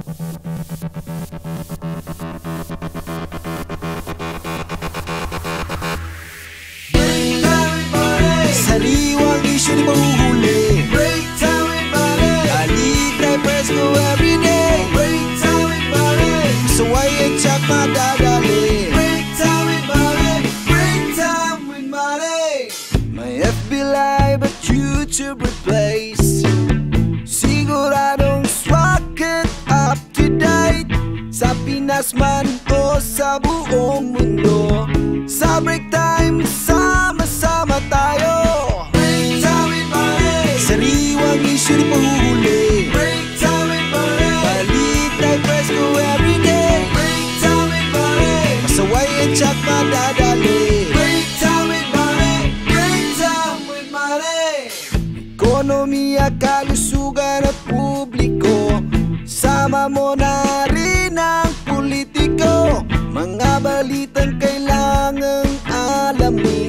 Sariwang isyu di pahuhuli. Break time with money. Alita press go every day. Break time with money. So why you check my dadali? Break time with money. Break time with money. My FB Live at YouTube replace. Siguradong swak up to date. Sa Pinas man o sa buong mundo. Sa break time, sama-sama tayo. Break time with money. Sariwang isyu di pahuhuli. Break time with money. Balita'y press ko everyday. Break time with money. Masaway at tsak madadali. Break time with money. Break time with money. Ekonomiya, kalusugan at publiko. Sama mo na rin ang politiko. Mga balitang kailangang alamin.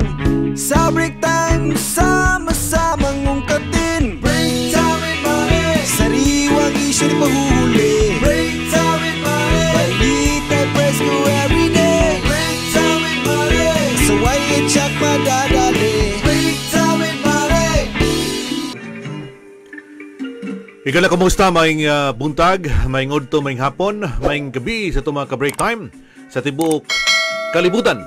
Sa break time, sama-samang ungkatin. Break time with money. Sariwang isyu di pahuhuli. Break time with money. Balita'y press ko everyday. Break time with money. Saway at tsak madadali. Break time with money. Ikala, kumusta? Maing buntag, maing udto, maing hapon, maing gabi sa itong mga ka-break time sa tibok kalibutan.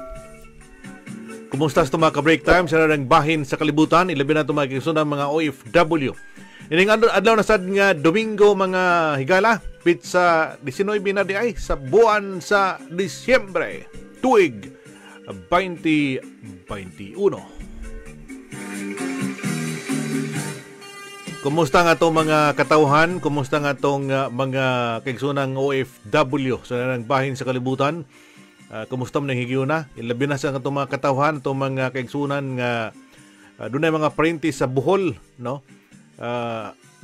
Kumusta sa itong mga ka-break time sa narang bahin sa kalibutan? Ilabi na itong mga kisunang mga OFW. Ining adlaw na sad nga Domingo, mga higala, pit sa 19 na di ay sa buwan sa Disyembre, tuig 2021. Kumusta nga itong mga katauhan? Kumusta nga itong mga kaigsunang OFW sa narang bahin sa kalibutan? Kumusta mo nang higiuna? Ilabi na sa itong mga katauhan, itong mga kaigsunan nga doon ay mga parintis sa Bohol, no?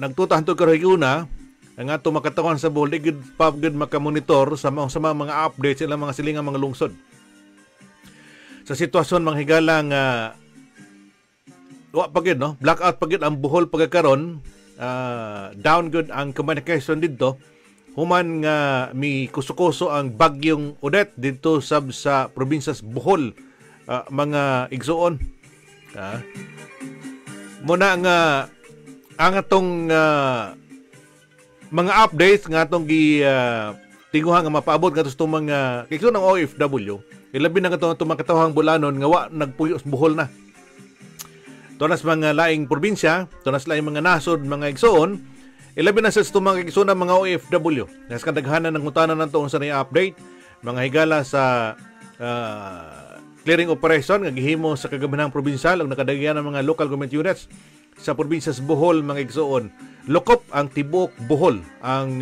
Nagtutahan to karo higiuna ang atong mga katauhan sa Bohol, igid pagod makamonitor sa mga updates sa mga silingang mga lungsod. Sa sitwasyon mga higalang pagid, no? Blackout pagid ang Bohol pagkakaron, down good ang communication dito. Human nga mi kusukoso ang bagyong Odette dito sa probinsya sa Bohol, mga igsuon. Muna nga ang atong mga updates nga atong tinguhan nga mapaabot nga itong mga kaigsuon ng OFW. Ilabi na nga itong mga katawhang bulanon nga wa nagpuyo sa Bohol na. Tunas mga laing probinsya, tunas laing mga nasod, mga igsoon, ilabi na sa mga igsoon ng mga OFW. Nas kadaghanan ng utanan ng tuon sa update, mga higala sa clearing operation nga gihimo sa kagaminang probinsyal ang nakadagyan ng mga local government units sa probinsya sa Bohol, mga igsoon. Lokop ang tibok Bohol ang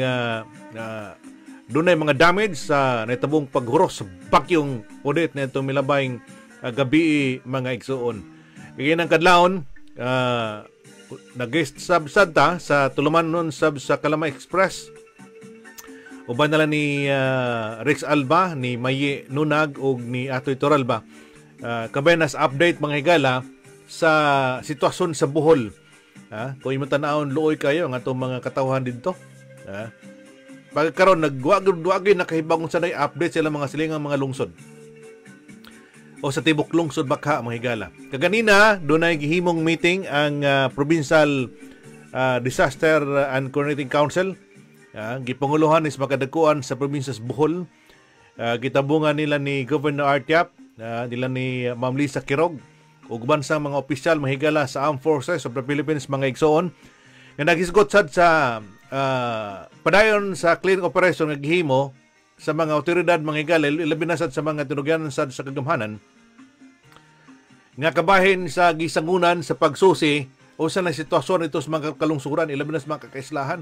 dunay mga damage sa natabong paghuros sa bagyong Odette na itong milabayng gabi, mga igsoon. Kaya ng kadlaon, nag-guest sub ta sa tuluman nun sa Kalamay Express. Uban nila ni Rex Alba, ni Maye Nunag o ni Atoy Toralba. Kabenas update mga higala sa sitwasyon sa Bohol. Kung yung matanaon, luoy kayo ang atong mga katawhan dito. Pagkaroon, nagwagay nakahibagong sanay update sila mga silingang mga lungsod. O sa tibok lungsod baka mga higala. Kaganina, doon ay gihimong meeting ang Provincial Disaster and Coordinating Council. Gipanguluhan is makadagkuan sa probinsya sa Bohol. Gitabungan nila ni Governor Artiap, nila ni Ma'am Lisa Kirog, ug bansang mga opisyal mga higala sa Armed Forces of the Philippines, mga igsoon. Nga naghisgot sad sa padayon sa clearing operation nga gihimo sa mga otoridad, mga higala, ilabi na sad sa mga tinugyanan sad sa kagamhanan nga kabahin sa gisangunan sa pagsusi o sa sitwasyon ito sa mga kalungsuran, ilabi na sa mga kakaislahan.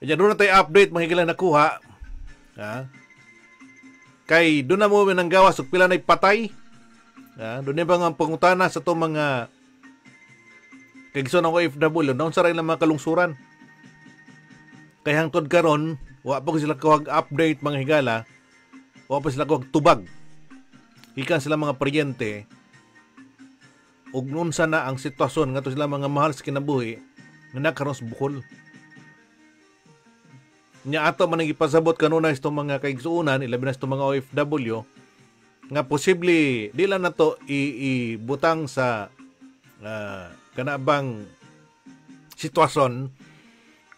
Doon na tayo update mga higala nakuha. Kay doon na mo minanggawas ug pila na patay. Doon na bang ang pangutana sa itong mga kaigsoon ng OFW, doon sa rin ng mga kalungsuran. Kaya hangtod karon, wa pa ko sila kawag update mga higala, wa pa sila kawag tubag. Ikan sila mga paryente, ug nun sana ang sitwasyon nga to sila mga mahal sa kinabuhi, nga nakaroon sa Bohol. nya ato man ipasabot kanunay itong mga kaigsuunan, ilabi na itong mga OFW, nga posible di lang na to ibutang sa kanabang sitwasyon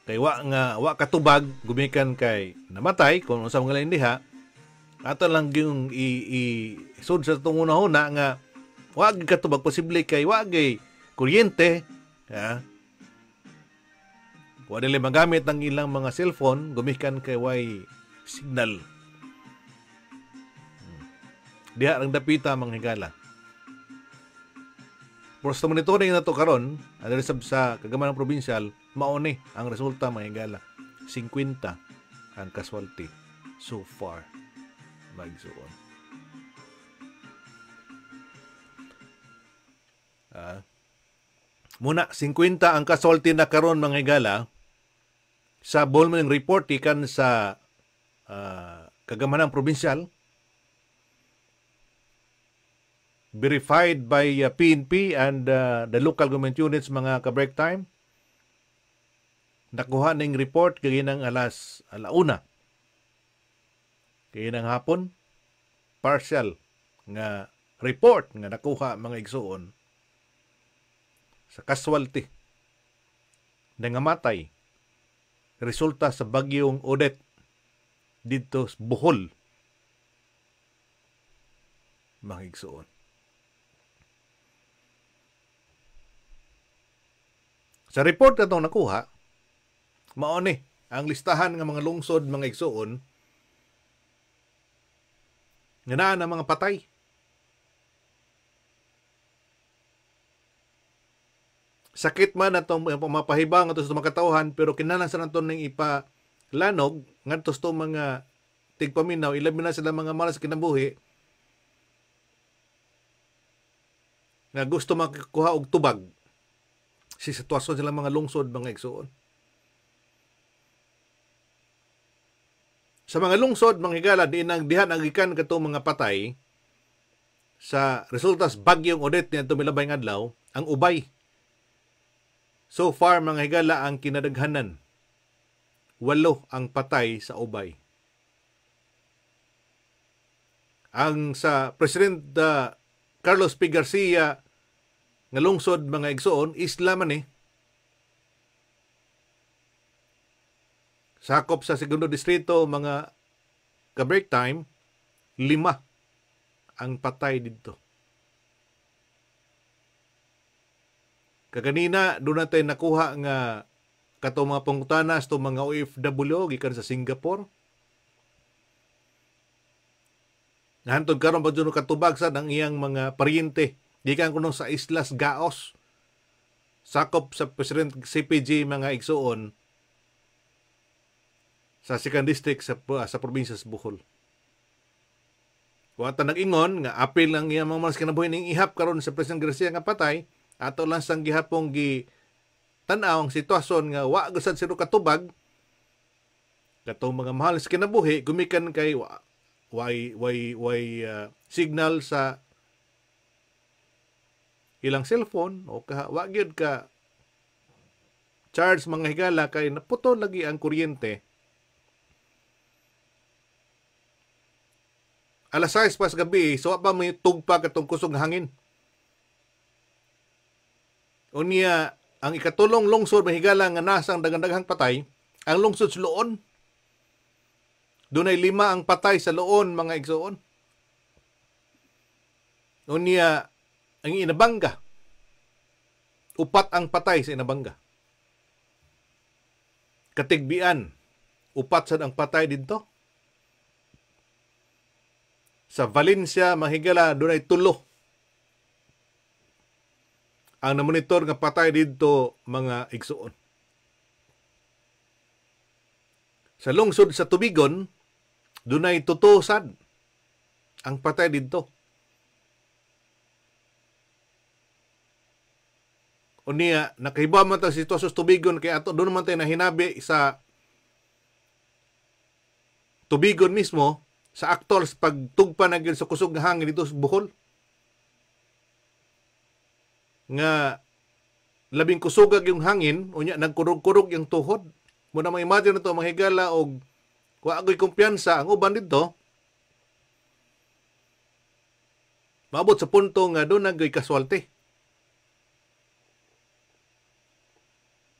kay wa katubag gumikan kay namatay kung unsa mga lain diha, ato lang yung isud sa itong una-una nga wa katubag posible kay wa gay kuryente, wa nila magamit ang ilang mga cellphone gumikan kay way signal. Diha ang dapita mga higala. Pero sa monitoring na to karon, sa kagamanang provincial, mauni ang resulta mga higala. 50 ang casualty so far. Magsuon. Muna, 50 ang casualty na karon mga higala sa Bolman report ikan sa kagamanang provincial, verified by PNP and the local government units mga ka-break time. Nakuha ning report kay nang alauna. Kay nang hapon partial nga report nga nakuha mga igsuon sa casualty na ngamatay resulta sa bagyong Odette dito sa Bohol mga igsuon. Sa report na itong nakuha, maoni ang listahan ng mga lungsod, mga igsuon, nga naa ng mga patay. Sakit man na itong pamapahibang at itong makatauhan, pero kinahanglan sa naton ng ipalanog, nga itong mga tigpaminaw, ilabi na sila mga malas kinabuhi, nga gusto makakuha og tubag si sitwasyon silang mga lungsod, mga igsuon. Sa mga lungsod, mga higala, dihan ang ikan katong mga patay sa resultas bagyong Odette niya tumilabay ng adlaw, ang ubay. So far, mga higala, ang kinadaghanan, 8 ang patay sa ubay. Ang sa President Carlos P. Garcia nga lungsod mga igsuon, isla man sakop sa segundo distrito mga ka-break time, 5 ang patay dito. Kaganina doon natin nakuha nga katong mga pangutanas to mga OFW gikan sa Singapore. Nahantod karon pa dyan katubag sa ang iyang mga paryente gikan kuno sa Islas Gaos, sakop sa President CPG mga igsuon sa 2nd District sa probinsya sa Bohol. Wata nag-ingon nga apil lang iyang mga mas kinabuhi ning ihap karon sa President Garcia nga patay, ato lang sang gihapong tan-aw ang sitwasyon nga wa gusad sino katubag katong mga mahal sa kinabuhi gumikan kay signal sa ilang cellphone o wa gyud ka charge mga higala kay naputo lagi ang kuryente. Alas 6 pas gabi, so pa may tugpa katong kusog hangin. Unya ang ikatulong lungsod mahigala nga nasang daghang patay, ang lungsod sa Luon. Dunay 5 ang patay sa Luon mga igsuon. Unya ang Inabanga, 4 ang patay sa Inabanga. Katigbian, 4 sad ang patay dito. Sa Valencia, mahigala, dunay 3 ang namonitor nga patay dito mga igsuon. Sa lungsod sa Tubigon, dunay 2 sad ang patay dito. Unya, nakahibaw man ta sitwasyon sa Tubigon kay ato doon man tayo nahinabi sa Tubigon mismo sa actors pagtugpa na gyud sa kusog nga hangin dito sa Bohol. Nga labing kusugag yung hangin, unya nagkurog-kurog yung tuhod. Muna ma-imagine na ito, mga higala, o wa ako'y kumpiyansa, ang uban dito, maabot sa punto nga doon nagay kaswalti.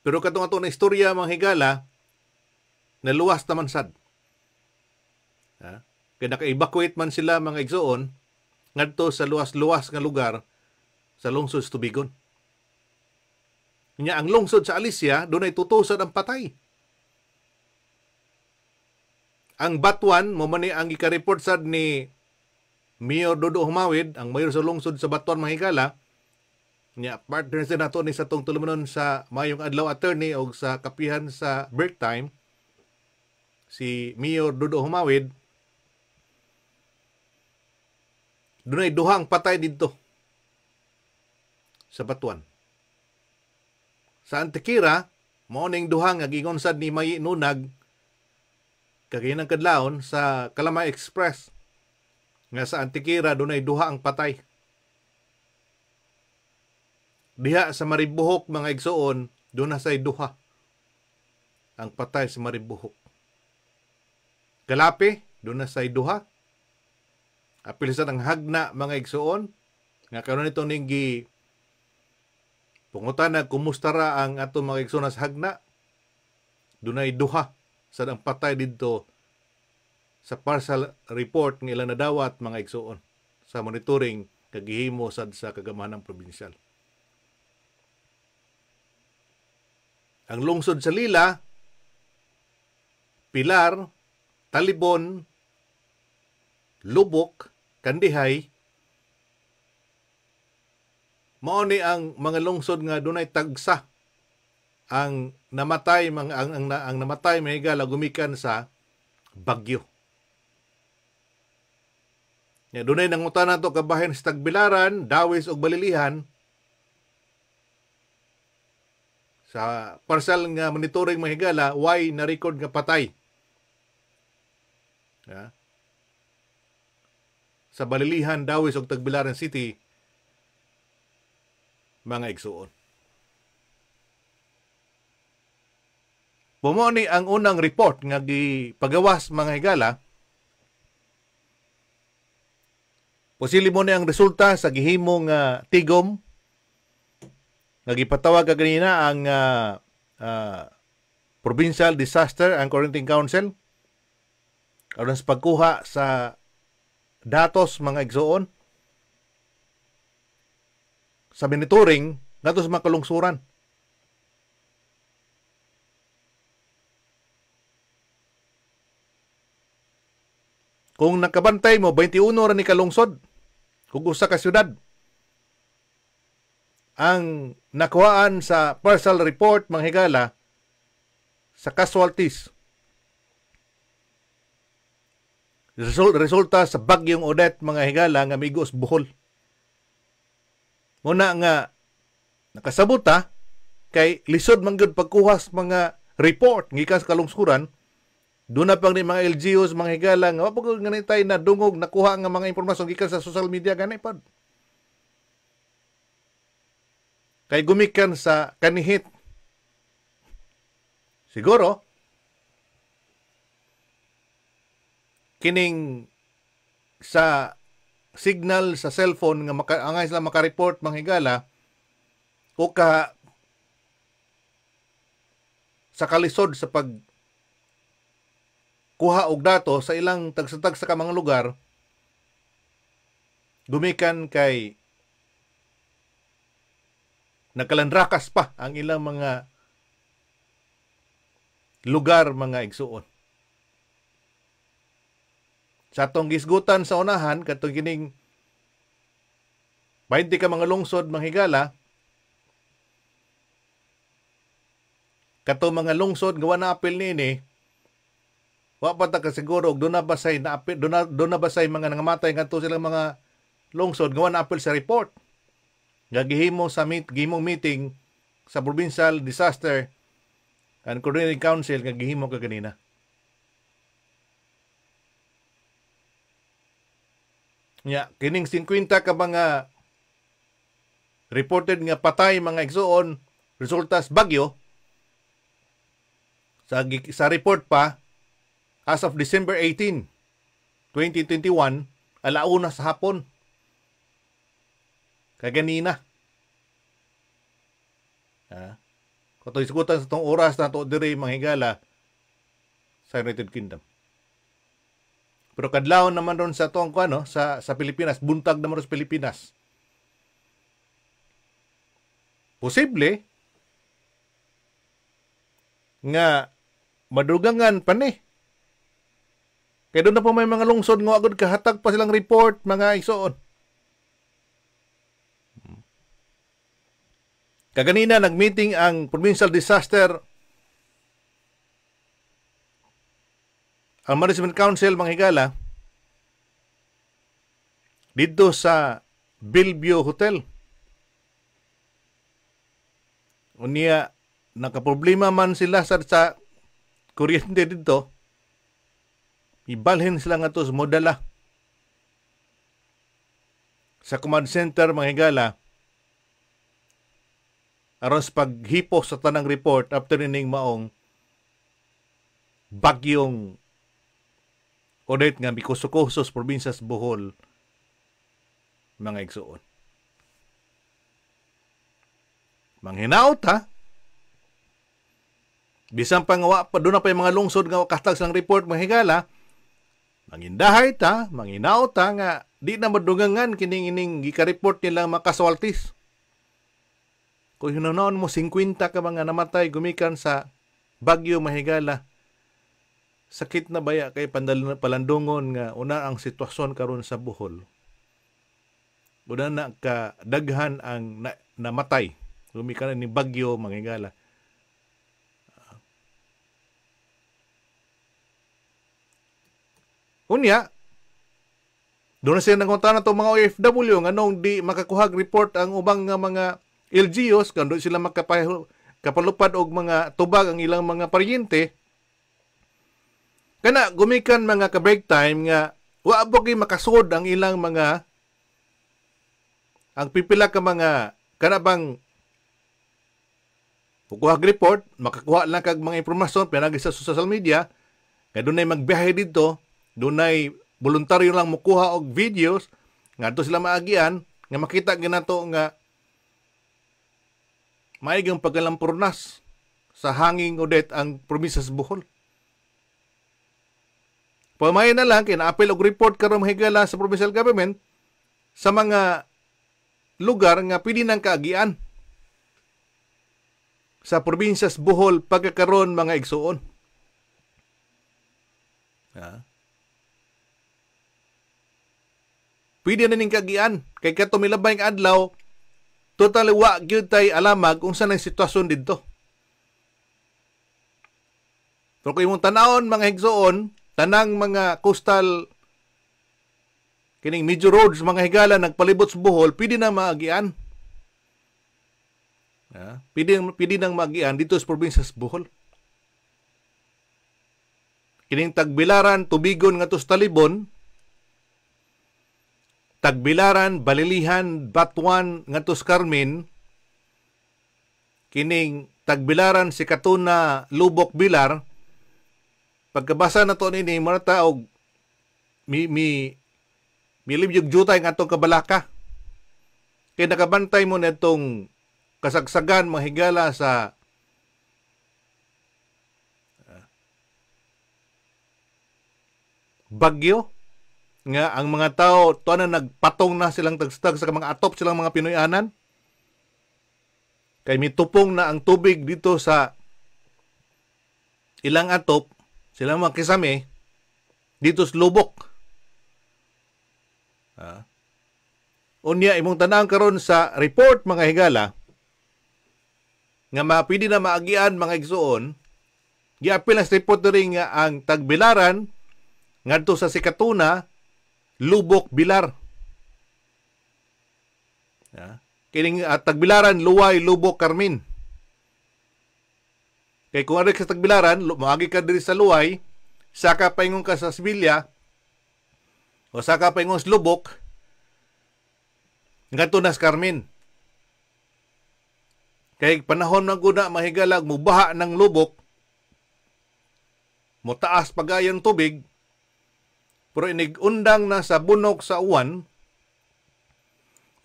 Pero katong ato na istorya, mga higala, naluwas naman sad. Ha? Kaya naka-evacuate man sila, mga igsoon, ngadto sa luwas-luwas nga lugar sa lungsod sa Tubigon. Nya ang lungsod sa Alicia, doon ay tutusad ang patay. Ang Batuan, mo man ni ang ika-report sad ni Mayor Dodo Humawid, ang mayor sa lungsod sa Batuan, mga higala, nya partner din nato ni sa tong tulumanon sa mayong adlaw attorney o sa kapihan sa break time, si Mayor Dodo Humawid, doon ay duhang patay dito sa Batuan. Sa Antikira, morning duhang agingon sad ni Mayi Nunag kaginang kadlawon sa Kalamay Express nga sa Antikira doon ay duha ang patay. Diha sa Maribuhok, mga igsoon, doon na say duha ang patay sa Maribuhok. Galapi, doon na say duha. Apilisan ang Hagna, mga igsoon, nga karon nito ninggi pungutan na kumusta ra ang ato mga igsoon sa Hagna. Doon ay duha sa ang patay dito sa partial report ng ilang nadawat, mga igsoon, sa monitoring kagihimo sad sa kagamahanang probinsyal. Ang lungsod sa Lila, Pilar, Talibon, Lubok, Kandihay, mao ni ang mga lungsod nga dunay tagsa ang namatay, ang namatay, mga higala, gumikan sa bagyo. Nya dunay nangutan nato kabahin sa Tagbilaran, Dawis ug Balilihan sa partial nga monitoring, mga higala, why na record nga patay. Ya. Sa Balilihan, Dawis ug Tagbilaran City, mga igsuon. Pumoni ang unang report nga gipagawas, mga higala. Posili mo na ang resulta sa gihimong tigom nga gipatawag kanina ang Provincial Disaster and Quarantine Council aron sa pagkuha sa datos, mga igsuon, sa monitoring ngadto sa mga kalungsuran. Kung nakabantay mo, 21 ra ni kalungsod, kung usa ka syudad ang nakuhaan sa partial report, mga higala, sa casualties. Resulta sa bagyong Odette, mga higala, nga migos Bohol. Muna nga nakasabuta kay lisod man gyud pagkuhas mga report gikan sa kalungsuran. Doon na pang ni mga LGUs, mga higala, nga wapag ganitay na dungog, nakuha nga mga impormasyon gikan sa social media, ganay pa. Kay gumikan sa kanihit. Siguro, kining sa signal sa cellphone nga angay sila makareport, mga higala, o ka sa kalisod sa pag kuha og dato sa ilang tagsatag sa mga lugar, gumikan kay nakalandrakas pa ang ilang mga lugar, mga igsuon. Sa atong gisgutan sa unahan, katong kining 20 ka mga lungsod, mga higala, katong mga lungsod gawa na apil niini, wa pa ta kasiguro og doon na basay na apil, doon na basay mga nangamatay ngadto silang mga lungsod gawa na apil sa report nga gihimo sa gihimong meeting sa Provincial Disaster and Coordinating Council nga gihimo kaganina. Nya kining 50 ka mga reported nga patay, mga igsuon, resulta sa bagyo, Sa report pa, as of December 18, 2021, alauna sa hapon. Kaganina. Kung isgutan sa itong oras na ito diri manghigala sa United Kingdom. Pero kadlawon naman ron sa itong sa Pilipinas, buntag naman ron sa Pilipinas. Posible nga madugangan pa ni. Kaya doon na po may mga lungsod nga agad kahatag pa silang report, mga igsoon. Kaganina, nag-meeting ang Provincial Disaster ang Management Council, mga higala, dito sa Bellevue Hotel. Unya, nakaproblema man sila sa kuryente dito, ibalhin sila nga ito sa modala. Sa command center, mga higala, aron sa paghipo sa tanang report after nining maong bagyong Odette nga mikusukusos probinsya sa Bohol, mga igsuon. Manghinaot ha. Bisan pa nga pa doon na pa yung mga lungsod nga katag sang report, mga higala, mangindahay ta, manghinaot ta nga di na madugangan kining gika-report nila mga casualties. Kung hinanaon mo 50 ka mga namatay gumikan sa bagyo, mahigala, sakit na baya kay palandungon nga una ang sitwasyon karon sa Bohol. Una na kadaghan ang namatay gumikan ni bagyo, mahigala. Unya, doon na siya nangutana itong mga OFW nga nung di makakuhag report ang ubang nga mga LGUs, kung doon sila kapalupad og mga tubag ang ilang mga paryente, kana gumikan mga ka-break time nga waabog makasud ang ilang mga ang pipila ka mga kanabang kukuhag report, makakuha lang kag mga impormasyon pinagi sa social media, kaya doon ay magbiyahe dito, doon ay voluntaryo lang mukuha og videos, nga doon sila maagian, nga makita ginato nga maigang pagkalampurnas sa hanging Odette ang probinsya sa Bohol. Pamay na lang, kina-apel og report karon mahigala sa provincial government sa mga lugar nga pwede nang kaagian sa probinsya sa Bohol pagkakaroon, mga igsuon. Pwede na ning kaagian kay kato milabay ang adlaw, total wa gyud tay alamag kung saan ang sitwasyon dito. Pero kung imong tanawon, mga higsoon, tanang mga coastal kining major roads, mga higala nagpalibot sa Bohol, pwede na maagian. Pwede nang maagian dito sa probinsya sa Bohol. Kining Tagbilaran, Tubigon nga to sa Talibon, Tagbilaran, Balilihan, Batuan nga to sa Carmen, kining Tagbilaran, Sikatuna, Lubok, Bilar, pagkabasa na to nini, marata og milibjog jutay nga itong kabalaka. Kaya nakabantay mo na itong kasagsagan, mga higala sa bagyo, nga ang mga tao to na nagpatong na silang tagstag sa mga atop silang mga Pinoyanan. Kay mitupong na ang tubig dito sa ilang atop, silang mga kisame, dito sa Lubok. Unya, imong tanang karon sa report, mga higala, nga mapili na maagian, mga igsuon, giapil ang report rin nga ang Tagbilaran, ngadto sa Sikatuna, Lubok, Bilar. Kining Tagbilaran, Luway, Lubok, Carmen. Kay kung adik sa Tagbilaran, maagi ka diri sa Luway, saka paingon ka sa Sibilya, o saka paingon sa Lubok, ngadto na sa Carmen. Kay panahon na guna mahigalag mubaha ng Lubok, motaas pagayang tubig, pero inigundang na sa bunok sa uwan,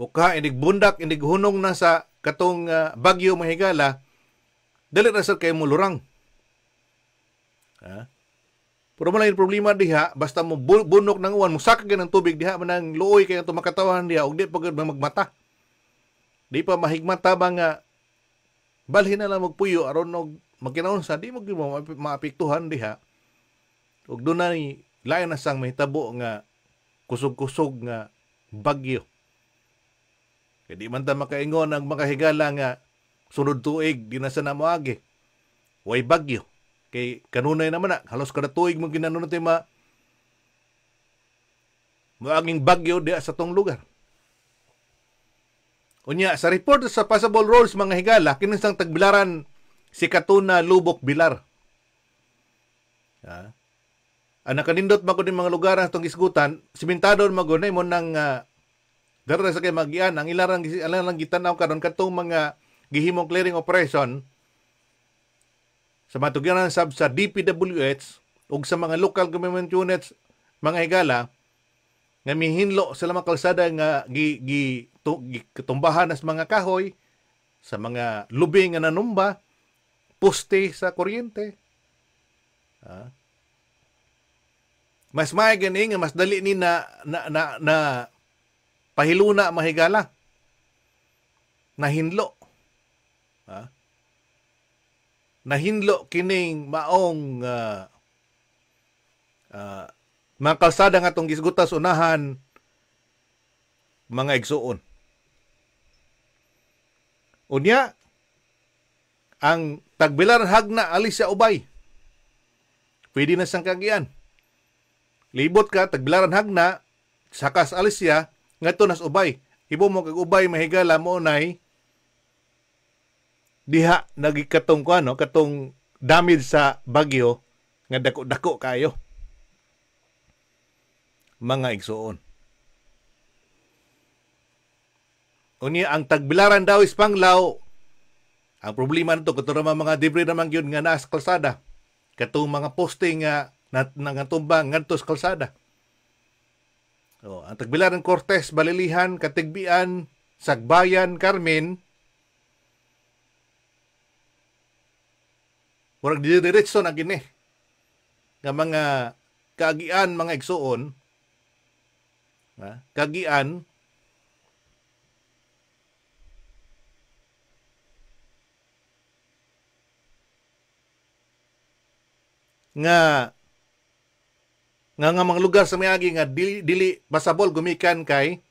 o ka inigbundak, inighunong na sa katong bagyo mahigala, dali na sa kayo mulurang. Pero malay problema diha, basta mo bunok ng uwan, musakag ng tubig diha, manang luoy kayo tumakatawan diha, o di pa magmata. Di pa mahigmata ba nga, balhin na lang magpuyo, aron og magkinaunsa, di mo maapektuhan diha. Og doon na ni, lain na sang mahitabo nga, kusog-kusog nga bagyo. Kaya di man ta makaingon ang makahigala nga, sunod tuig, di na sa namoagi. Way bagyo. Kay kanunay naman na, halos kada tuig mong ginanunod tayo maaging bagyo di sa tong lugar. Unya, sa report sa possible roles mga higala, kinisang tagbilaran si Katuna Lubok Bilar. Ang nakanindot magod ng mga lugar ng itong isgutan, simentado magod na mo ng dara sa kay magian, ang ilarang gitanaw karon katong mga gihimong clearing operation, sa matugyanan sa DPWH ug sa mga local government units mga higala nga mihinlo sa mga kalsada nga gitumbahan nas mga kahoy sa mga lubing nga nanumba, poste sa kuryente. Mas may gani nga mas dali ni na pahiluna mahigala. Nahinlo. Nahinlo kining maong mga kalsada nga itong gisgutas unahan mga igsuon. Unya, ang tagbilar hagna alis sa ubay. Pwede na sang kagian. Libot ka, tagbilaran hagna, sakas alis siya, nga ito nas ubay. Ibo mo kag ubay mahigala mo nay diha nagikatong ko katong damage sa bagyo nga dako-dako kayo mga igsuon. Unya ang tagbilaran daw is panglaw. Ang problema nito katong mga debris naman gyud nga naa sa kalsada. Katong mga poste nga nangatubang ngadto sa kalsada. Ang tagbilaran Cortes, Balilihan, Katigbian, Sagbayan, Carmen, murag didiretso na gini nga mga kagian, mga igsuon, kagian nga mga lugar sa miagi nga dili basabol gumikan kay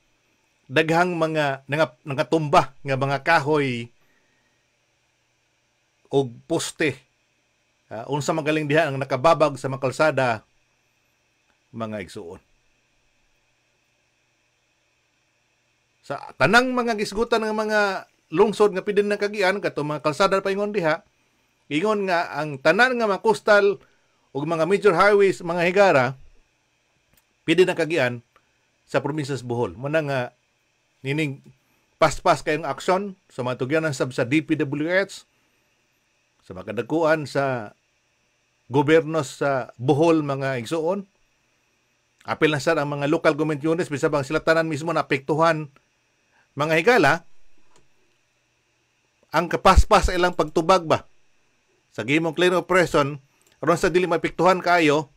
daghang mga nangatumba nga mga kahoy og poste. Unsa magaling diha ang nakababag sa mga kalsada mga igsuon. Sa tanang mga gisgutan ng mga lungsod nga pidin na kagian kato mga kalsada pa ingon diha, ingon nga ang tanan nga mga coastal ug mga major highways mga higara pidin na kagian sa probinsya sa Bohol. Muna nga nining paspas kayong aksyon sa mga tugyanan sa DPWH, sa mga kadakuan sa gobyerno sa Bohol mga igsuon. Apil na sa ang mga local government units bisabang sila tanan mismo naapektuhan mga higala ang kapaspas sa ilang pagtubag ba sa gihimong clearing operation aron sa dili maapektuhan kayo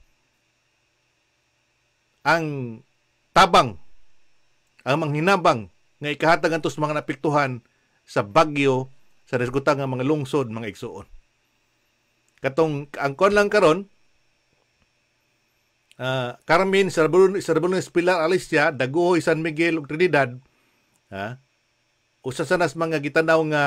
ang tabang ang manghinabang nga ikahatag ngadto sa mga naapektuhan sa bagyo sa resgutan nga mga lungsod mga igsuon. Katong ang kon lang karon Carmen, Sarbulones, Pilar, Alicia, Daguhoy, San Miguel ug Trinidad, usa sa nas mga gitanaw nga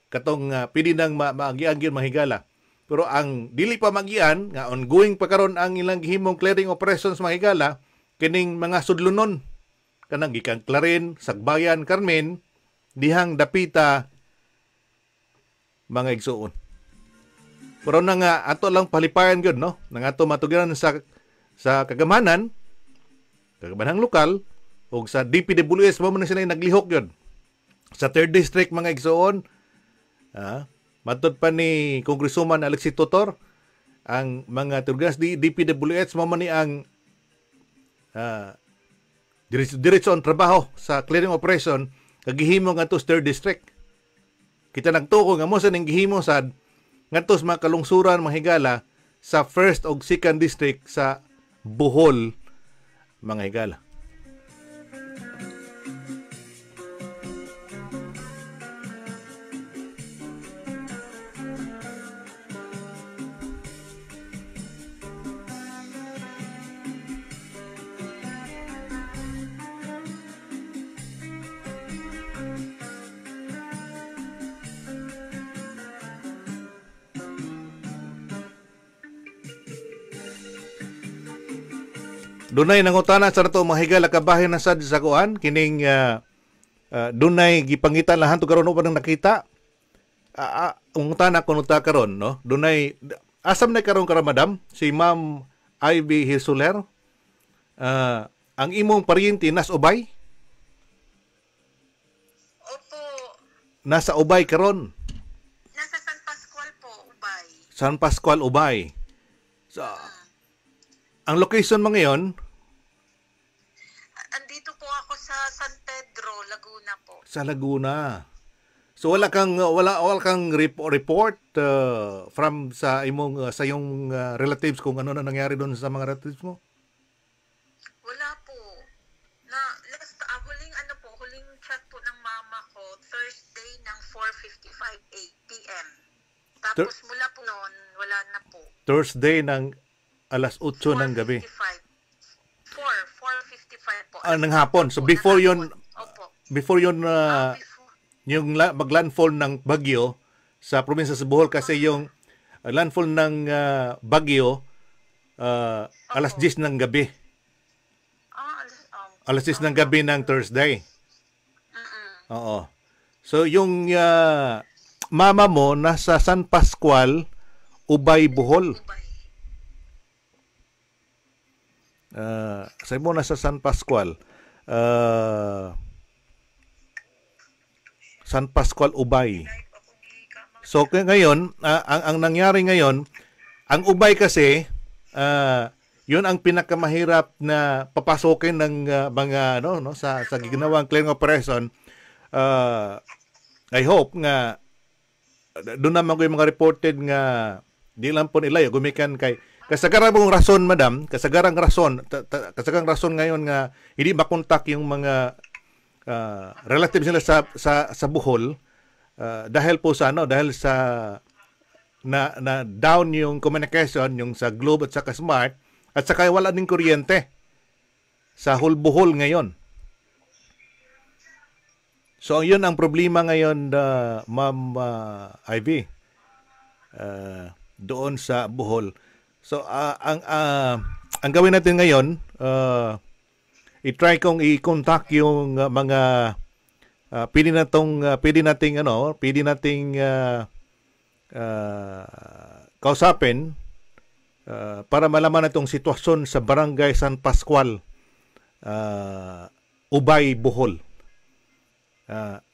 katong pili nang maagian mahigala. Pero ang dili pa magian nga ongoing pa karon ang ilang gihimong clearing operations mahigala kining mga sudlunon kanang gikan Clarin, Sagbayan, Carmen, dihang dapita mga igsuon. Pero na nga ato lang palipayan gyud no, nang ato matugyan sa kagamanan lokal ug sa DPWS mo na sila naglihok gyud. Sa 3rd District mga igsuon, matud pa ni Congresswoman Alexis Tutor ang mga tugas di DPWH mo man ni ang diretso ang trabaho sa clearing operation kagihimo ngadto sa 3rd district. Kita nagtuko nga mo sa ning gihimo sad ngadto sa mga kalungsuran mga higala sa 1st ug 2nd district sa Bohol mga higala. Dunay nangutana sa nato mga higala kabahin na sad sa kuan kining dunay gipangitan lahan to karon uban nang nakita. Ungutana kuno ta karon no. Dunay asam na karon kara madam si Ma'am Ivy Hisuler. Ang imong paryente nas ubay? Opo. Nasa ubay karon. Nasa San Pascual po, Ubay. San Pascual ubay. So, ang location mo ngayon? Andito po ako sa San Pedro, Laguna po. Sa Laguna. So wala kang report from sa imong sa iyong relatives kung ano na nangyari doon sa mga relatives mo? Wala po. Na last huling chat po ng mama ko Thursday ng 4:55 p.m. Tapos mula po noon wala na po. Thursday ng alas 8 ng gabi. 4:55 po. Ng hapon. So before yon Opo. before yon Before. yung maglandfall ng bagyo sa probinsya sa Bohol kasi yung landfall ng bagyo alas 10 ng gabi. Alas 10 ng gabi ng Thursday. Oo. So yung mama mo nasa San Pascual, Ubay, Bohol. Ubay. Sa mo nasa San Pascual. San Pascual, Ubay. So ngayon, ang nangyari ngayon, ang Ubay kasi, yun ang pinakamahirap na papasokin ng mga sa ginawang clearing operation. I hope nga doon naman ko yung mga reported nga di lang po nila gumikan kay kasagarang mong rason madam, kasagarang rason ngayon nga hindi makontak yung mga relatives nila sa Bohol dahil po sa dahil sa na down yung communication yung sa Globe at saka Smart at saka wala ding kuryente sa whole Bohol ngayon. So yun ang problema ngayon Ma'am Ivy doon sa Bohol. So ang gawin natin ngayon i-try kong i-contact yung mga pwede nating kausapin para malaman itong sitwasyon sa Barangay San Pascual, Ubay, Bohol.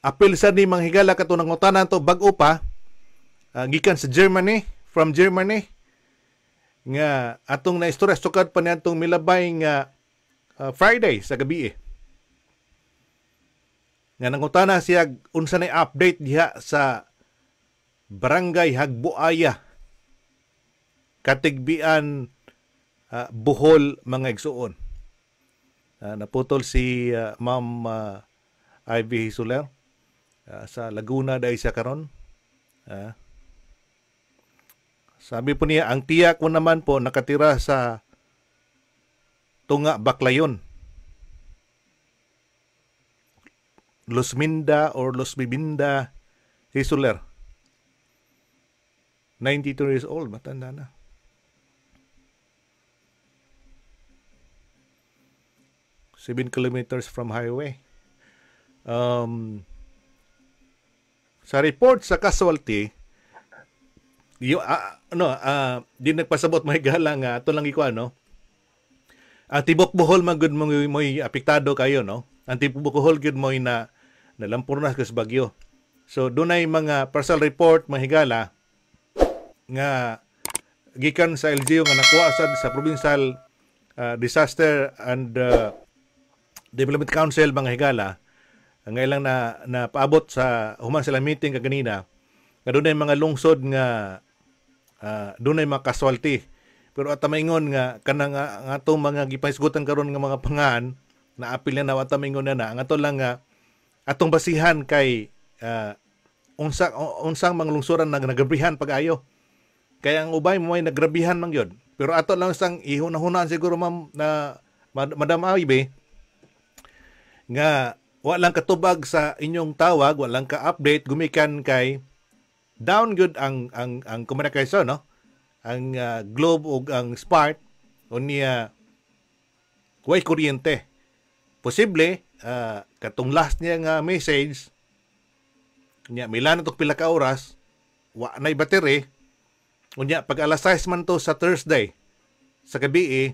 Apil sa ni manghigala kato ng utanan to bag-o pa gikan sa Germany, from Germany nga atong naistorya sukad pa niadtong milabay nga Friday sa gabi nga nangutana siya unsa nay update diha sa Barangay Hagbuaya Katigbian Bohol mga igsuon. Naputol si Ma'am Ivy Hisuler sa Laguna dahil siya karon. Sabi po niya, ang tiyak ko naman po nakatira sa Tunga, Baclayon. Los Minda or Los Bibinda Hisuler. 92 years old, matanda na. Seven kilometers from highway. Sa report sa casualty, di nagpasabot mahigala nga ato lang iko ang tibok Bohol man gud mo apektado kayo ang tibok Bohol gud mo na nalampunas kas bagyo. So dunay mga partial report mahigala nga gikan sa LGU nga nakuha sad sa Provincial Disaster and Development Council mga higala, nga ilang na paabot sa human sila meeting kaganina, nga doon ay mga lungsod nga doon ay mga casualty. Pero at maingon nga kanang nga atong mga gipahisgutan karon nga mga pangan na apil na at maingon na ang ato lang nga atong basihan kay unsang mga lungsoran na nagabrihan pag-ayo. Kaya ang ubay mo ay nagrabihan man yun. Pero ato lang sang ihunahunaan siguro ma'am na Madam Aibe nga walang katubag sa inyong tawag, walang ka-update gumikan kay down good ang communication, no? Ang Globe ug ang Spark unya way kuryente. Posible katong last niya nga message nya milan tok pila ka oras wa nay battery. Unya pag alas 6 man to sa Thursday sa gabi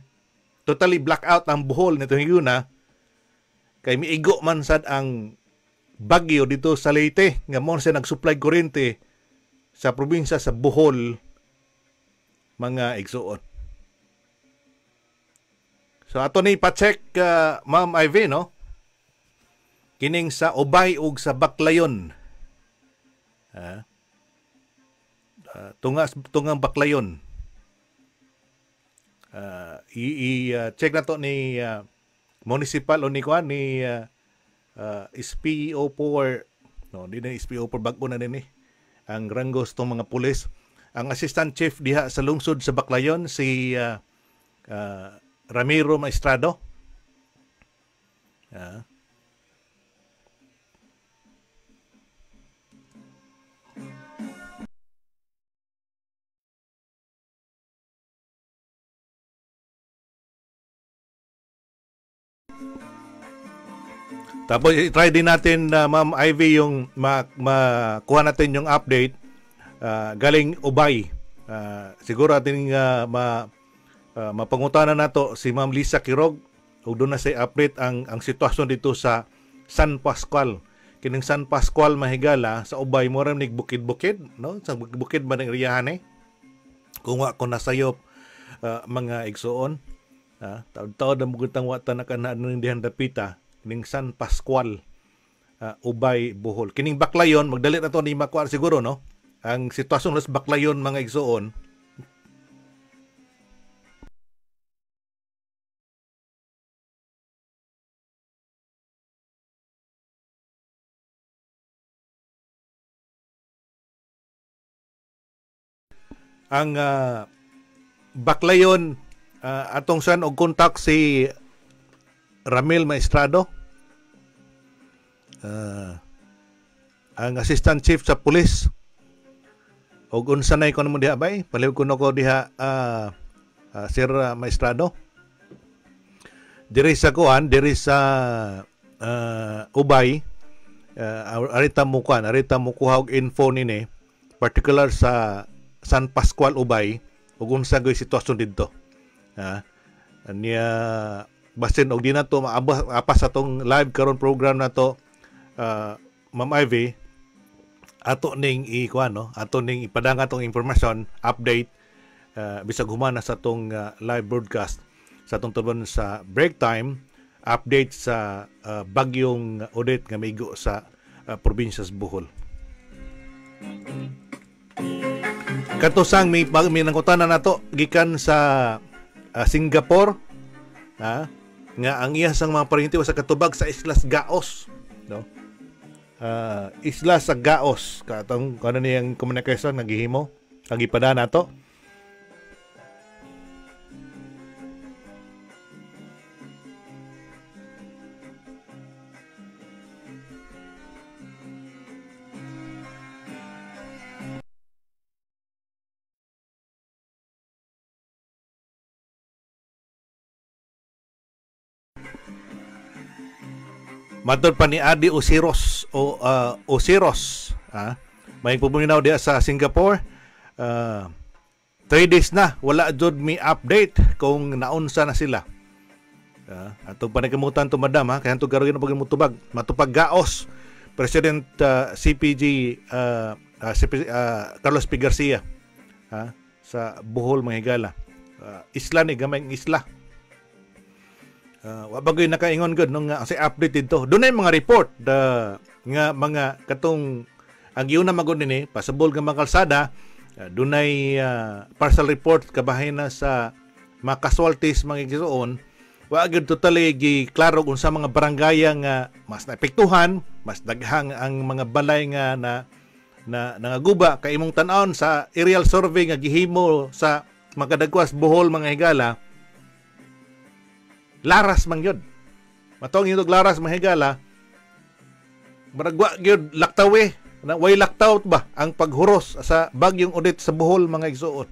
totally blackout ang Bohol nitong yuna kay miigo man sad ang bagyo dito sa Leyte nga mo siya nag-supply kuryente sa probinsya sa Bohol mga igsuon. So ato ni pa-check Ma'am Ivy, no? Kining sa Ubay ug sa Baclayon. Tungang Baclayon. I-check na to ni municipal o ni kuan ni SPO4, no, di na SPO4 bago na din ang ranggos tong mga pulis. Ang assistant chief diha sa lungsod sa Baclayon si Ramiro Maestrado. Tapos i-try din natin Ma'am Ivy yung makuha natin yung update galing Ubay. Siguro ating mapangutanan nato si Ma'am Lisa Kirog ug doon na say update ang sitwasyon dito sa San Pascual. Kining San Pascual mahigala sa Ubay mo ram nig bukid-bukid, no? Sa bukid man ang riyahan kung wa ko nasayop mga igsuon. Taod-taod ang mugutang wata na kanaan ng dihan dapita ning San Pascual, Ubay, Bohol. Kining Baclayon, magdalit na to ni makuha siguro, no? Ang sitwasyon sa Baclayon, mga igsuon, ang Baclayon, atong san og kontak si Ramil Maestrado, ang assistant chief sa pulis. Og unsa nay ko namo diha bay? Palihog ko diha Sir Maestrado. Diri sa kuan, diri sa Ubay, arita mo kuha og info nini particular sa San Pascual Ubay ug unsa goy sitwasyon didto. Anya basin og di na to maapas atong live karon program na to, Ma'am Ivy, ato ning ato ning ipadang atong information update bisag humana sa atong live broadcast sa atong tubon sa break time update sa bagyong Odette nga maigo sa probinsya sa Bohol. Katusang may nangutana nato gikan sa Singapore, nga ang iya sang mga parintiwa sa katubag sa Islas Gaos, no? Islas sa Gaos katong kano niyang communication naghihimo ang ipada nato. Matod pa ni Adi Osiros Osiros, may puminaw diya sa Singapore. 3 days na wala jud mi update kung naunsa na sila. Atong panagamutan to madam, kaya to garo na pagmutubag matupag Gaos President CPG Carlos P. Garcia, sa Bohol mga higala. Isla ni gamay isla. Wa bagoy nakaingon gud nung say update dito. Dunay mga report nga mga katong ang giuna magud ni pasabol nga mga kalsada, dunay partial report kabahin na sa mga casualties mga igsoon. Wa gyud totally gi klaro kung sa mga barangay nga mas naapektuhan, mas daghang ang mga balay nga nangaguba kay imong tan-awon sa aerial survey nga gihimo sa Makadagwas Bohol mga higala. Laras man gyud. Matong yung laras mga higala. Maragwa gyud laktawe. Way laktaw ba ang paghuros sa bagyong Odette sa Bohol mga igsuon.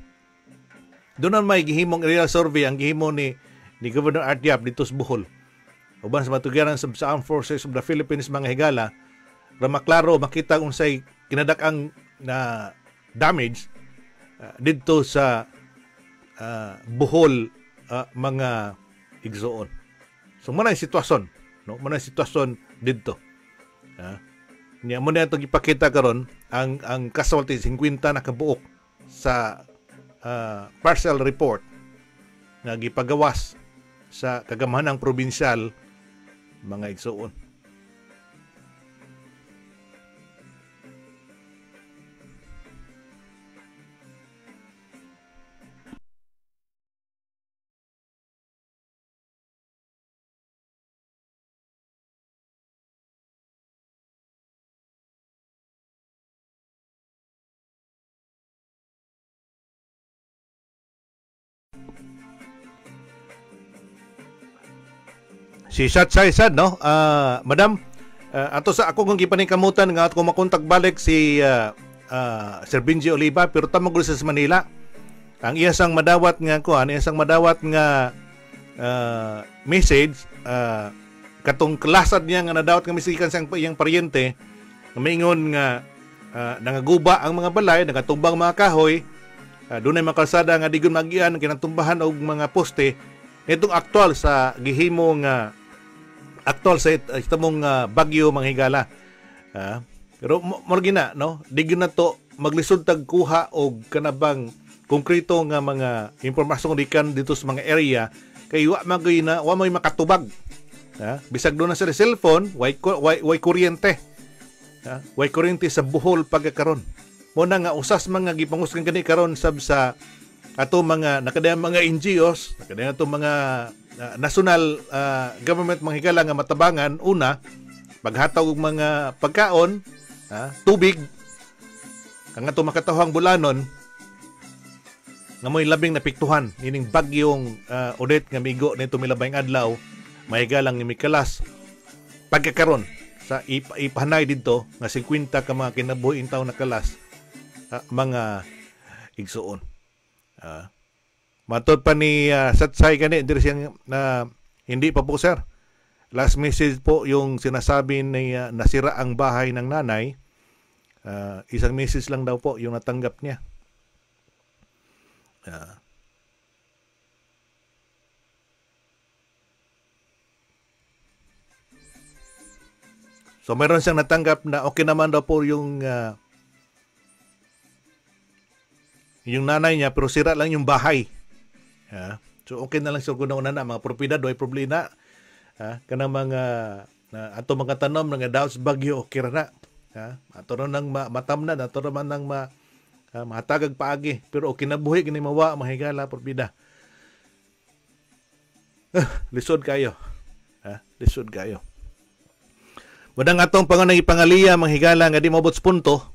Doon may gihimong aerial survey ang gihimo ni Governor Art Yap dito sa Bohol. Uban sa matugiran sa Armed Forces of the Philippines mga higala, para maklaro makita kung say kinadak-ang na damage dito sa Bohol mga igsuon. So muna yung sitwasyon, no? Muna yung sitwasyon dito. Niya mo na itong ipakita karon ang casualty 50 na kabuok sa partial report na gipagawas sa kagamahanang probinsyal mga igsuon. Si Satsay sad no, madam, ato sa ako kung gipaningkamutan nga ako makontak balik si Sir Benji Oliva pero tamang gulo sa Manila. Ang iyasang madawat nga message katong klasad niya nga nadawat nga message kan sang iyang paryente nga maingon nga nangaguba ang mga balay, nagatumbang mga kahoy, dunay mga kalsada nga digon magian kinatumbahan og mga poste. Itong aktual sa gihimo nga aktual sa itamong bagyo mga higala. Pero morgina no, digin na to maglisod tag kuha og kanabang konkreto nga mga impormasyon dikan dito sa mga area kay wa may makatubag. Bisag do na sa cellphone, way kuryente. Way kuryente sa Bohol pagkakaron. Mo na nga usas mga gipanguskan kani karon sab sa ato mga nakadayang mga NGOs, nakadayang ato mga national government mga higala nga matabangan. Una, paghatag og mga pagkaon, tubig, kang ato makatawhang bulanon nga mo'y labing napiktuhan ining bagyong Odette nga migo nito milabayng adlaw, mahigalang ni Mikalas pagkakaron sa ipahanay dito nga 50 ka mga kinabuhi taw na kalas mga igsuon. Matod pa ni Satsay kani diri siyang hindi pa po sir. Last message po yung sinasabi ni nasira ang bahay ng nanay. Isang message lang daw po yung natanggap niya. So meron siyang natanggap na okay naman daw po yung nanay niya pero sira lang yung bahay. So okay na lang sa una na mga propiedad do ay problema. Kanang mga ato mga tanom nga daos bagyo okay ra na. Ato ra nang matamnan, ato ra man nang mahatagag paagi pero okay na buhi kini mawa mahigala propiedad. Lisod kayo. Lisod kayo. Wadang atong pangunang ipangaliya manghigala nga di mabot sa punto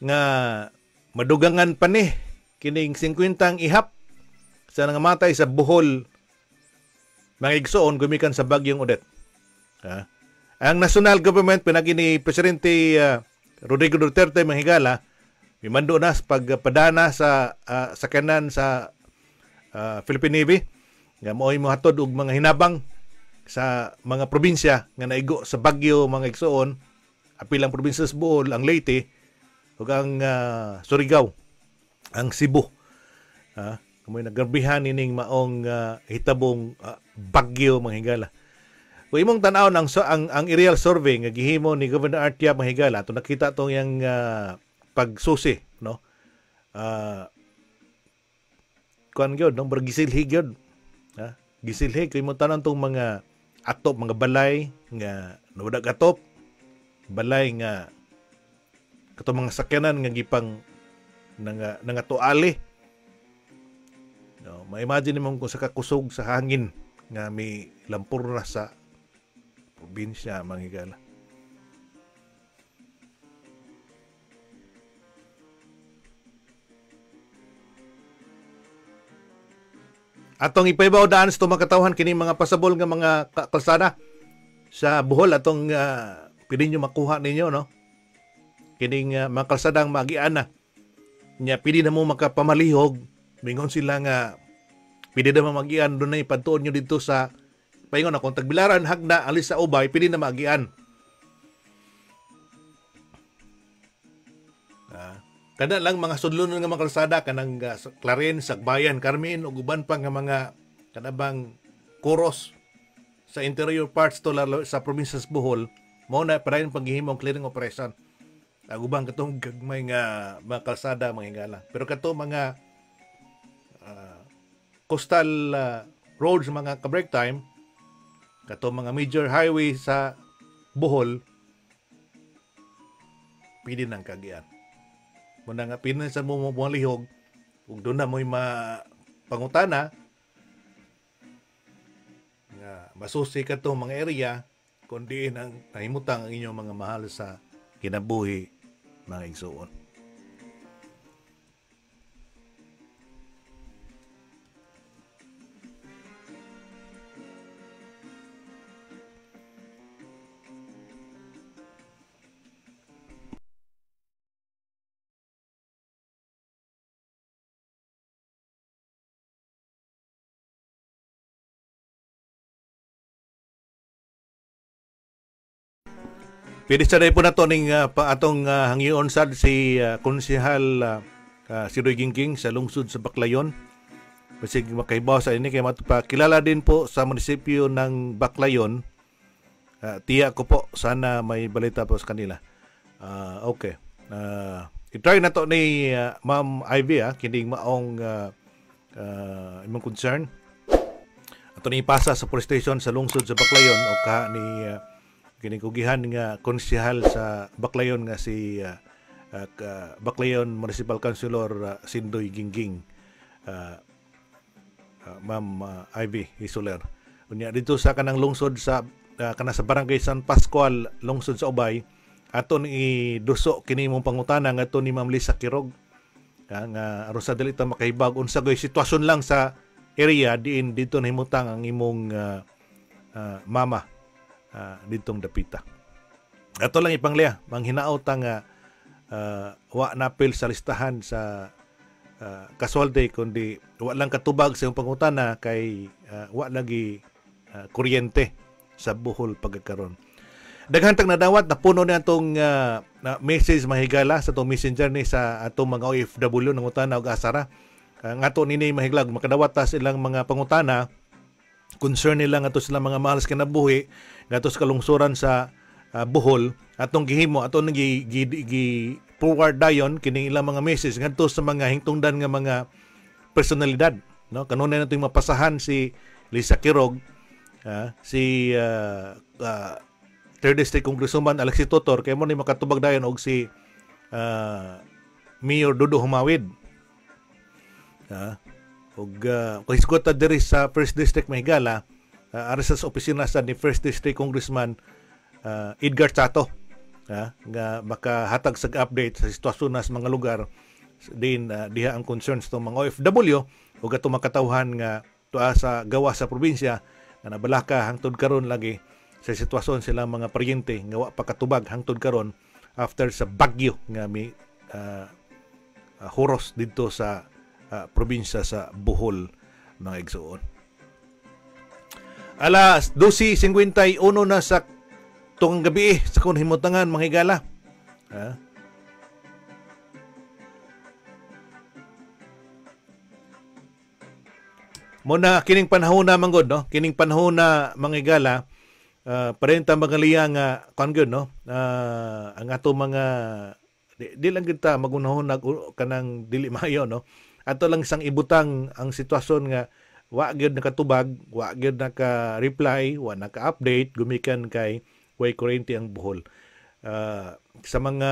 nga madugangan pa ni kining 50 ihap sa nangamatay sa Bohol mga igsoon gumikan sa bagyong Odette. Ang national government pinagi ni Presidente Rodrigo Duterte manghigala mimando na sa pagpadana sa kanan sa Philippine Navy nga mo'y mohatod og mga hinabang sa mga probinsya nga naigo sa bagyo mga igsoon, apilang probinsya sa Bohol, ang Leyte ug ang Surigao, ang Cebu. Kamoy nagarbihan ining maong hitabong bagyo mga higala. Kung imong tan-aw ang aerial survey nga gihimo ni Governor Art Yap mga higala, to nakita tong yang pagsusi, no? kuan gyud no bergisilhig gyud. Ha? Gisilhig kay mo tanan tong mga atop, mga balay nga nawadag atop, balay nga kato mga sakyanan nga gipang nga tuali. No, ma-imagine mo kung sa kakusog sa hangin nga may lampur na sa probinsya manghigala. Atong ipaibaw daan sa makatawhan kini mga pasabol nga mga kalsada sa Bohol atong pili nyo makuha ninyo no. Kining mga kalsadang magiana nya pili na mo makapamalihog mingon sila nga pili na mo magian doon na ipadtuon nyo dito sa paingon akong tagbilaran hagna alis sa ubay pili na magian. Kada lang mga sudlon nga mga kalsada kanang Claren, Sagbayan, Carmen ug uban pa nga mga kanabang kuros sa interior parts to lalo sa probinsya sa Bohol mao na parayon paghihimong clearing operation. Ubang katong gagmay nga mga kalsada mga hingala. Pero kato mga coastal roads mga ka-break time kato mga major highway sa Bohol pili nang kagian. Muna nga pinansan mo malihog ug doon na mo'y pangutana nga masusi ka itong mga area kundi ang nahimutang ang inyong mga mahal sa kinabuhi mga igsuon. Pwede sa po na to ning atong hangyoon sad si konsehal si Roy Gingging sa lungsod sa Baclayon. Basig makahibaw sa ini kay matupakilala din po sa munisipyo ng Baclayon. Tiya ko po sana may balita po sa kanila. Okay. I-try na to ni Ma'am Ivy kining maong imong concern. Ato ni ipasa sa police station sa lungsod sa Baclayon o kaha ni kinikugihan nga konsehal sa Baclayon nga si Baclayon Municipal Councilor Sindoy Gingging, Ma'am Ivy Isoler. Unya dito sa kanang lungsod sa kana sa Barangay San Pascual, lungsod sa Ubay, aton iduso kini mong pangutana nga ni Ma'am Lisa Kirog nga aron sa dili ta makahibag unsa goy sitwasyon lang sa area diin dito nahimutang ang imong mama ditong dapita. Ato lang ipanglia, manghinaot nga wa napil sa listahan sa kasolde kundi wa lang katubag sa iyong pangutana kay wa lagi kuryente sa Bohol pagkakaroon. Daghang tag nadawat napuno ni atong message mahigala sa atong messenger ni sa atong mga OFW ng utana ug asara. Ngato nini mahiglag makadawat ta silang mga pangutana concern nila nga to sila mga mahal sa kinabuhi nga to sa kalungsuran sa Bohol atong gihimo atong gi forward dayon kining ilang mga message ngadto sa mga hingtungdan nga mga personalidad no kanunay nato mapasahan si Lisa Kirog si 3rd District Congresswoman Alexis Totor kay mo ni makatubag dayon og si Mayor Dodo Humawid ug kahisgot ta diri sa 1st District Mahigala ari sa opisina sa ni 1st District Congressman Edgar Chato nga makahatag sa update sa sitwasyon sa mga lugar din diha ang concerns ng mga OFW ug ato makatawhan nga tuwa sa gawa sa probinsya nga nabalaka hangtod karon lagi sa sitwasyon silang mga paryente nga wa pa katubag hangtod karon after sa bagyo nga may huros dito sa probinsya sa Bohol mga igsuon. Alas 12:51 na sa tong gabi sa kun himutangan mga higala. Muna kining panahon na manggod no, kining panahon na mga higala parenta magaliya nga kon gyud no. Ang ato mga di lang kita magunahon kanang dili maayo no. ato lang isang ibutang ang sitwasyon nga wa gyud nakatubag, wa gyud naka-reply, wa naka-update gumikan kay way kuryente ang Bohol. Sa mga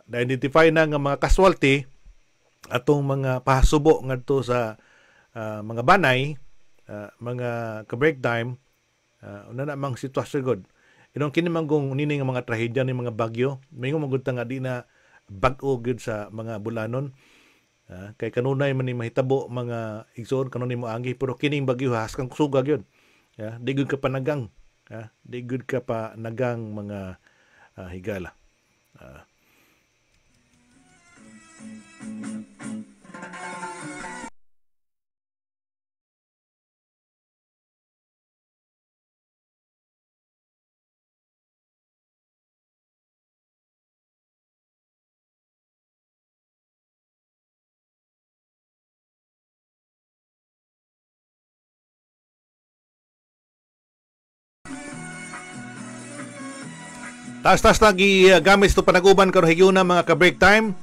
na-identify na nga mga casualty atong mga pahasubo ngadto sa mga banay, mga ka-break time, una na mang sitwasyon god. Inong kini manggong nini nga mga trahedya ni mga bagyo, mayong magud nga di na bag-o gyud sa mga bulanon. Kay kanunay man ni mahitabo mga igsoon kanunay mo angi pero kining bagyo haskang kusuga gyud. Di gyud ka panagang, di gyud ka pa nagang mga higala. Taas-taas lagi gamit ito panaguban karon higuna mga ka-break time.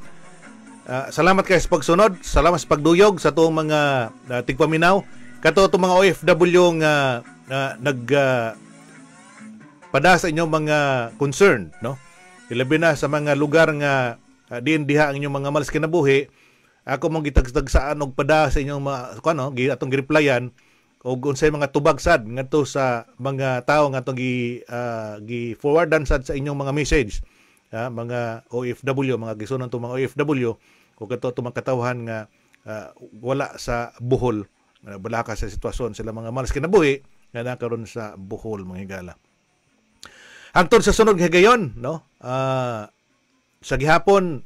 Salamat kayo sa pagsunod, salamat sa pagduyog sa itong mga tigpaminaw. Kato itong mga OFW nga pada sa inyong mga concern, no? Ilabi na sa mga lugar nga diin diha ang inyong mga malas kinabuhi. Ako mong gitagsagsaan og pada sa inyong mga atong gireplyan og unsay mga tubag sad ngadto sa mga tawo nga atong gi-forwardan sad sa inyong mga message, mga OFW, mga gisunan to mga OFW o kato to mga katawhan nga wala sa Bohol, wala ka sa sitwasyon sila mga malas kinabuhi nga nakaron sa Bohol mga higala. Hangtod sa sunod higayon, no? Sa gihapon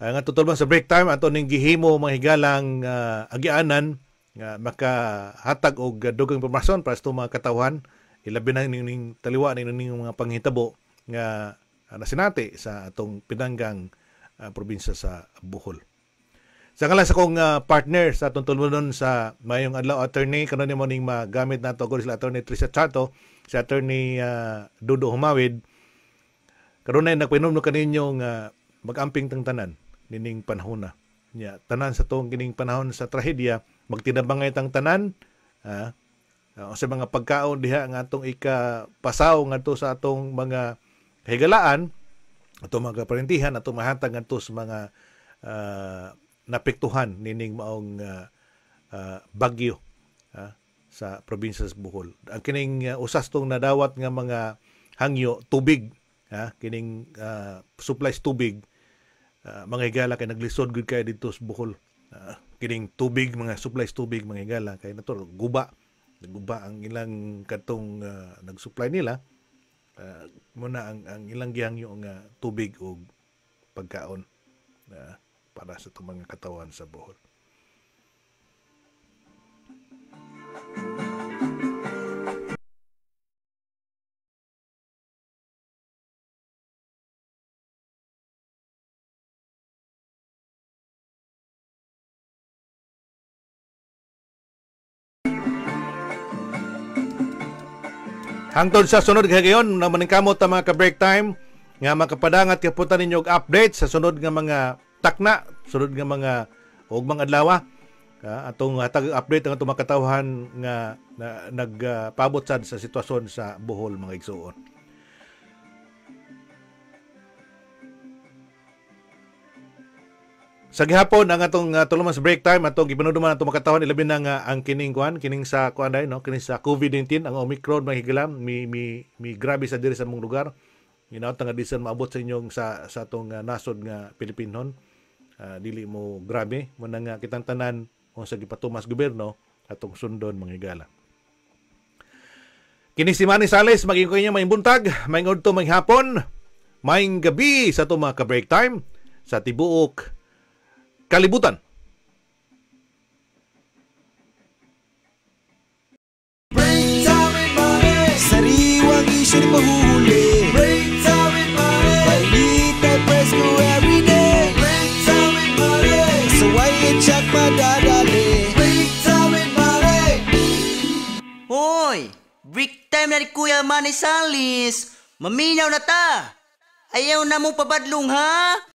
nga tutulbang sa break time ato ning gihimo mga higalang agianan nga makahatag og dugang impormasyon para sa mga katawhan, ilabi na ning taliwa ning mga panghitabo nga nasinati sa atong pinanggang probinsya sa Bohol. Sa ngalan sa kong partner sa atong tulunon sa mayong adlaw attorney kanon mo ning magamit nato og sila attorney Trisha Chato, si attorney Dudo Humawid. Karon ay nagpainom kaninyo nga magamping tang tanan nining panahon na. Nya tanan sa tong kining panahon sa trahedya magtinabangay tang tanan, sa mga pagkaon diha nga atong ikapasaw ngadto sa atong mga higalaan, atong mga parentihan, atong mahatag ngadto sa mga napektuhan nining maong bagyo sa probinsya sa Bohol. Ang kining usas tong nadawat nga mga hangyo tubig, kining supplies tubig, mga higala kay naglisod gud kay dito sa Bohol. Kining tubig, mga supplies tubig mga higala kay nato guba ang ilang katong nag-supply nila, muna ang ilang gihangyo nga tubig o pagkaon para sa itong mga katawan sa Bohol. Hangtod sa sunod gayon na maningkamot ta mga ka-break time nga makapadangat kaputan ninyo og update sa sunod nga mga takna, sunod nga mga ugmang adlaw. Atong hatag update ang atong makatawhan nga nagpabot sad sa sitwasyon sa Bohol mga igsuon. Sa gihapon ang atong tuluman sa break time atong gipanuduman atong makatawhan ilabi na nga ang kining sa kuanday no, kining sa COVID-19 ang Omicron mga higalam mi grabe sa diri sa mong lugar. Ginaot nga disan maabot sa inyong sa atong nasod nga Pilipinon. Dili mo grabe mo nga kitang tanan kung sa gipatumas gobyerno atong sundon mga higala. Kini si Manny Sales maging niya may buntag, may ngodto may hapon, may gabi sa atong mga ka-break time sa tibuok kalibutan. Break time with money. Sariwang isyu ni pahuhuli. Break time with money. Balita presko everyday. Break time with money. So why you check madadali? Break time with money. Hoy! Break time na ni Kuya Manny Salis. Maminaw na ta. Ayaw na mo pabadlong ha?